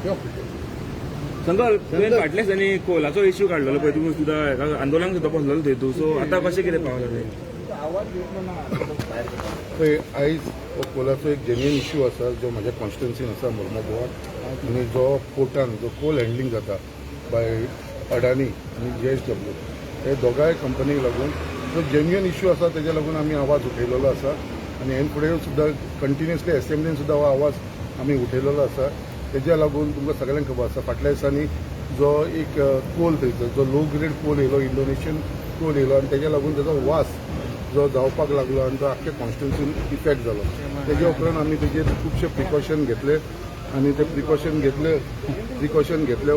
संकल्प तुवें फाटल्या दिसांनी कोलाचो इश्यू काडलेलो पळय तुमी सुद्दां हेका आंदोलन सुद्दां बसलेलो थंय तूं सो आतां कशें कितें पावला पळय आयज कोलाचो एक जेन्युइन इश्यू आसा जो म्हाज्या कॉन्स्टिट्युन्सीन आसा मुर्मुगांवात आनी जो पोर्टान जो कोल हँडलिंग जाता बाय अडानी आनी JSW हे दोगांय कंपनीक लागून जो जेन्युइन इश्यू आसा तेज्या लागून आमी आवाज उठयलेलो आसा आनी हे फुडें सुद्दां कंटिन्युअसली असेंब्लीन सुद्दां हो आवाज आमी उठयलेलो आसा तेज्या लागून तुमकां सगळ्यांक खबर आसा फाटल्या दिसांनी जो एक कोल थंयचो जो लो ग्रेड कोल येयलो इंडोनेशियन कोल येयलो आनी तेज्या लागून तेजो वास जो जावपाक लागलो आनी तो आख्ख्या कॉन्स्टिट्युन्सीन इफेक्ट जालो तेज्या उपरांत आमी तेजेर खुबशे प्रिकॉशन घेतले आनी ते प्रिकॉशन घेतल्या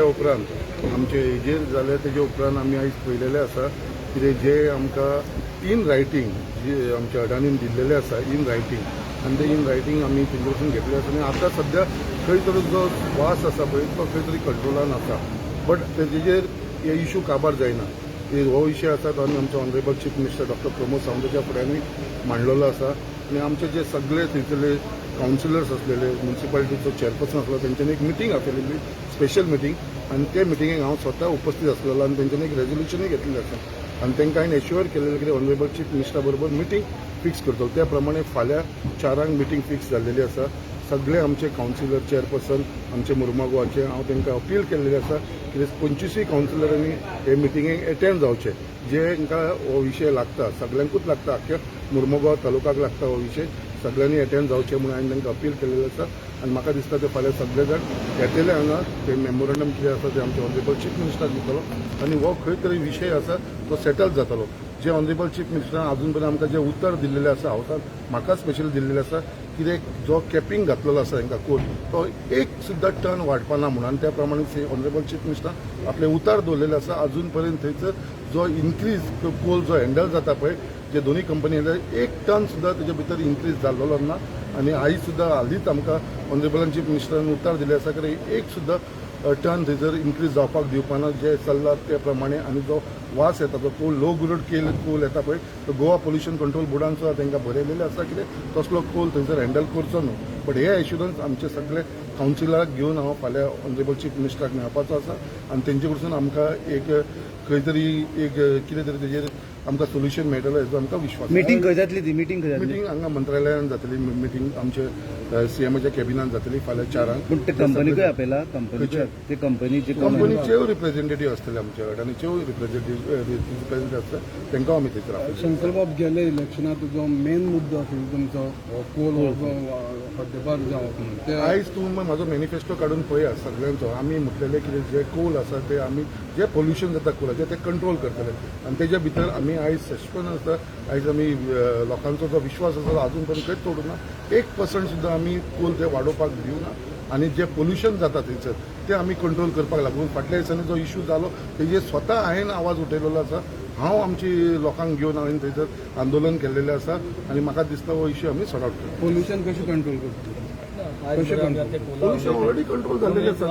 उपरांत आमचे हेजेर जाले तेजे उपरांत आमी आयज पळयलेले आसा कितें जे आमकां इन रायटींग जे आमच्या अडानीन दिल्लेले आसा इन रायटींग आनी ते इन रायटींग आमी तेजे वचून घेतले आसा आनी आतां सद्या खंय तरी जो वास आसा पळय तो खंय तरी कंट्रोलान आसा बट तेजेर हे इश्यू काबार जायना हो विशय आसा तो आमी आमचे honourable chief minister doctor Pramod सावंताच्या फुड्यांनी मांडलेलो आसा आनी आमचे जे सगळे थंयसरले कावन्सिलर्स असलेले म्युन्सिपालिटीचो चेअरपर्सन आसलो तेंच्यांनी एक मिटींग आसलेली स्पेशल मिटींग आनी ते मिटींगेक हांव स्वता उपस्थित आसलेलो आनी तेंच्यांनी एक रेजोल्युशनूय घेतलेलें आसा आनी तांकां हांवें एश्युअर केलेलें की ऑनरेबल चीफ मिनिस्टरा बरोबर मिटींग फिक्स करतलो त्या प्रमाणे फाल्यां 4 मिटींग फिक्स जाल्लेली आसा सगळे आमचे कावन्सिलर चेअरपर्सन आमचे मुर्मुगांवाचे हांव तांकां अपील केल्लेलें आसा की 25 कावन्सिलरांनी हे मिटींगेक एटेंड जावचे जेंकां हो विशय लागता सगळ्यांकूच लागता आख्ख्या मुर्मुगांव तालुक्याक लागता हो विशय सगळ्यांनी एटेंड जावचे म्हणून हांवें तांकां अपील केल्लेलें आसा आनी म्हाका दिसता ते फाल्यां सगळे जाण येतले हांगा ते मेमोरंडम कितें आसा ते आमचे ऑनरेबल चीफ मिनिस्टर दितलो आनी हो खंय तरी विशय आसा तो सेटल जातलो जे ऑनरेबल चीफ मिनिस्टरान अजून पर्यंत आमकां जे उत्तर दिल्लेलें आसा हावसान म्हाका स्पेशल दिल्लेलें आसा कितें जो कॅपिंग घातलेलो आसा हांकां कोल तो एक सुद्दां टन वाडपाना म्हणून आनी त्या प्रमाणे ऑनरेबल चीफ मिनिस्टरान आपले उतार दवरलेले आसा अजून पर्यंत थंयसर जो इन्क्रीज कोल जो हँडल जाता पळय जे दोन्ही कंपनी एक टन सुद्दां तेजे भितर इन्क्रीज जाल्लो ना आनी आयज सुद्दां हालींच आमकां ऑनरेबल चीफ मिनिस्टरान उतार दिलें आसा की एक सुद्दां टन थंयसर इन्क्रीज जावपाक दिवपाना जे चल्ला त्या प्रमाणे आनी जो वास येता तो कोल लो ग्रेड कोल येता पळय तो गोवा पोल्युशन कंट्रोल बोर्डान सुद्दां तांकां बरयलेलें आसा कितें तसलो कोल थंयसर हँडल करचो न्हू बट हे एश्युरन्स आमचे सगळे कावन्सिलराक घेवन हांव फाल्यां ऑनरेबल चीफ मिनिस्टराक मेळपाचो आसा आनी तेंचे कडसून आमकां एक खंय तरी एक कितें तरी तेजेर आमकां सोल्युशन मेळटलो हेजो आमकां विश्वास मिटींग खंय जातली ती मिटींग हांगा मंत्रालयान जातली मिटींग आमचे सीएमाच्या कॅबिनान जातली फाल्यां 4 पूण ते कंपनीकूय आपयला ते कंपनीचेय रिप्रेझेंटेटीव आसतले आमचे अडानीचेय रिप्रेझेंटेटीव आसता तांकां आमी थंयसर आपयले शंकर बाब गेले इलेक्शनात जो मेन मुद्दो आसलो तुमचो कोल हद्दपार जावप आयज तूं म्हाजो मॅनिफेस्टो काडून पळया सगळ्यांचो आमी म्हटलेले कितें जे कोल आसा ते आमी जे पोल्युशन जाता कोलाचें ते कंट्रोल करतले आनी तेज्या भितर आमी आयज सस्पेंड आसता आयज आमी लोकांचो जो विश्वास आसा तो आजून पर्यंत खंयच तोडूं ना 1% सुद्दां आमी कोल ते वाडोवपाक दिवना आनी जे पोल्युशन जाता थंयसर ते आमी कंट्रोल करपाक लागून फाटल्या दिसांनी जो इश्यू जालो तेजेर स्वता हांवें आवाज उठयलेलो आसा हांव आमची लोकांक घेवन हांवें थंयसर आंदोलन केल्लेलें आसा आनी म्हाका दिसता हो इश्यू आमी सॉर्ट आउट करता पोल्युशन कशें कंट्रोल करता पोल्युशन ऑलरेडी कंट्रोल जाल्लेलें आसा